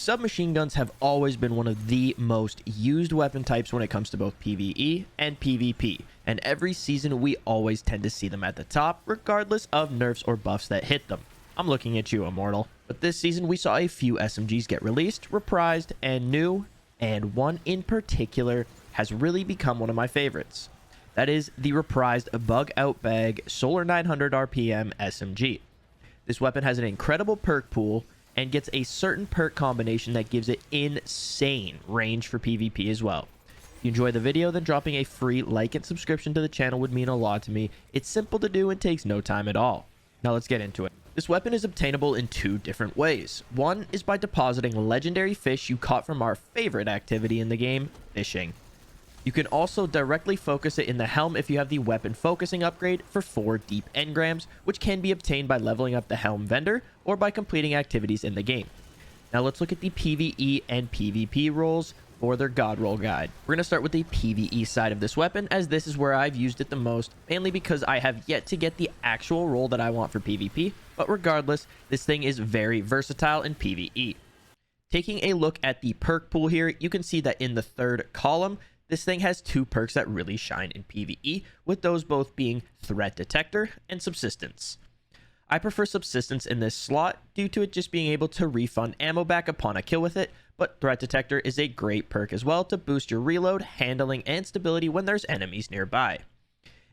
Submachine guns have always been one of the most used weapon types when it comes to both PvE and PvP, and every season we always tend to see them at the top, regardless of nerfs or buffs that hit them. I'm looking at you, Immortal. But this season we saw a few SMGs get released, reprised, and new, and one in particular has really become one of my favorites. That is the reprised Bug Out Bag Solar 900 RPM SMG. This weapon has an incredible perk pool and gets a certain perk combination that gives it insane range for PvP as well. If you enjoy the video, then dropping a free like and subscription to the channel would mean a lot to me. It's simple to do and takes no time at all. Now let's get into it. This weapon is obtainable in two different ways. One is by depositing legendary fish you caught from our favorite activity in the game, fishing. You can also directly focus it in the helm if you have the weapon focusing upgrade for 4 deep engrams, which can be obtained by leveling up the helm vendor or by completing activities in the game. Now let's look at the PvE and PvP roles for their god roll guide. We're going to start with the PvE side of this weapon, as this is where I've used it the most, mainly because I have yet to get the actual role that I want for PvP, but regardless, this thing is very versatile in PvE. Taking a look at the perk pool here, you can see that in the third column, this thing has 2 perks that really shine in PvE, with those both being Threat Detector and Subsistence. I prefer Subsistence in this slot due to it just being able to refund ammo back upon a kill with it, but Threat Detector is a great perk as well to boost your reload, handling, and stability when there's enemies nearby.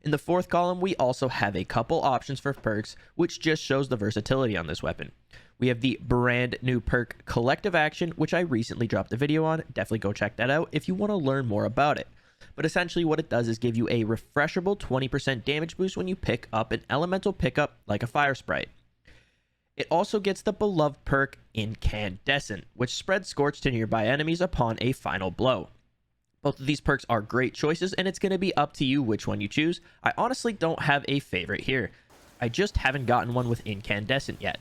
In the fourth column, we also have a couple options for perks, which just shows the versatility on this weapon. We have the brand new perk Collective Action, which I recently dropped a video on. Definitely go check that out if you want to learn more about it. But essentially what it does is give you a refreshable 20% damage boost when you pick up an elemental pickup like a Fire Sprite. It also gets the beloved perk Incandescent, which spreads Scorch to nearby enemies upon a final blow. Both of these perks are great choices, and it's going to be up to you which one you choose. I honestly don't have a favorite here. I just haven't gotten one with Incandescent yet.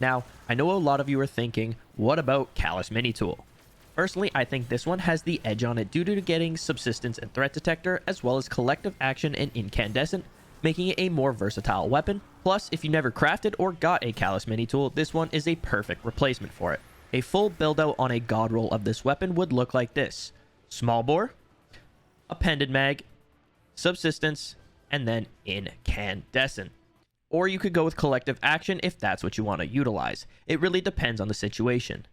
Now, I know a lot of you are thinking, what about Callous Mini Tool? Personally, I think this one has the edge on it due to getting Subsistence and Threat Detector, as well as Collective Action and Incandescent, making it a more versatile weapon. Plus, if you never crafted or got a Callous Mini Tool, this one is a perfect replacement for it. A full build out on a god roll of this weapon would look like this: Small Bore, Appended Mag, Subsistence, and then Incandescent. Or you could go with Collective Action if that's what you want to utilize. It really depends on the situation.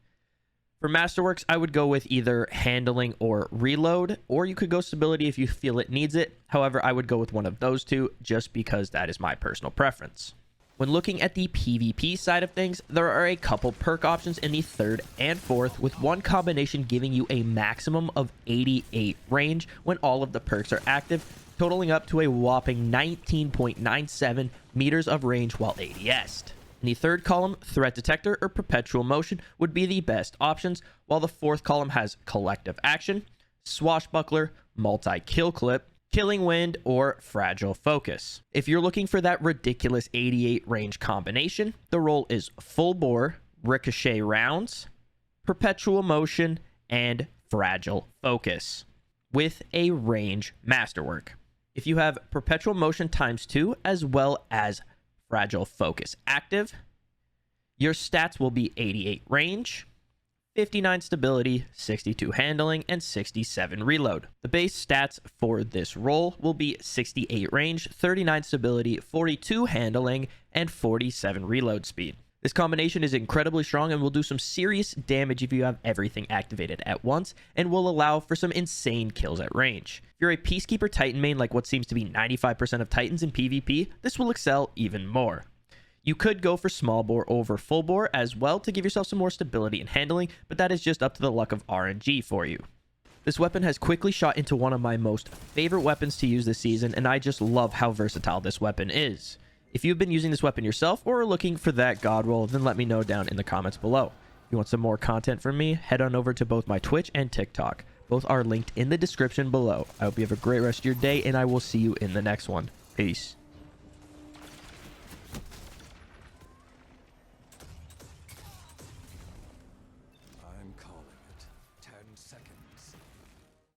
For Masterworks, I would go with either Handling or Reload, or you could go Stability if you feel it needs it. However, I would go with one of those two just because that is my personal preference. When looking at the PvP side of things, there are a couple perk options in the third and fourth, with one combination giving you a maximum of 88 range when all of the perks are active, totaling up to a whopping 19.97 meters of range while ADS'd. In the third column, Threat Detector or Perpetual Motion would be the best options, while the fourth column has Collective Action, Swashbuckler, Multi-Kill Clip, Killing Wind, or Fragile Focus. If you're looking for that ridiculous 88 range combination, the role is Full Bore, Ricochet Rounds, Perpetual Motion, and Fragile Focus, with a range masterwork. If you have Perpetual Motion ×2 as well as Fragile Focus active, your stats will be 88 range, 59 stability, 62 handling, and 67 reload. The base stats for this role will be 68 range, 39 stability, 42 handling, and 47 reload speed. This combination is incredibly strong and will do some serious damage if you have everything activated at once, and will allow for some insane kills at range. If you're a Peacekeeper Titan main like what seems to be 95% of Titans in PvP, this will excel even more. You could go for Small Bore over Full Bore as well to give yourself some more stability and handling, but that is just up to the luck of RNG for you. This weapon has quickly shot into one of my most favorite weapons to use this season, and I just love how versatile this weapon is. If you've been using this weapon yourself or are looking for that god roll, then let me know down in the comments below. If you want some more content from me, head on over to both my Twitch and TikTok. Both are linked in the description below. I hope you have a great rest of your day, and I will see you in the next one. Peace.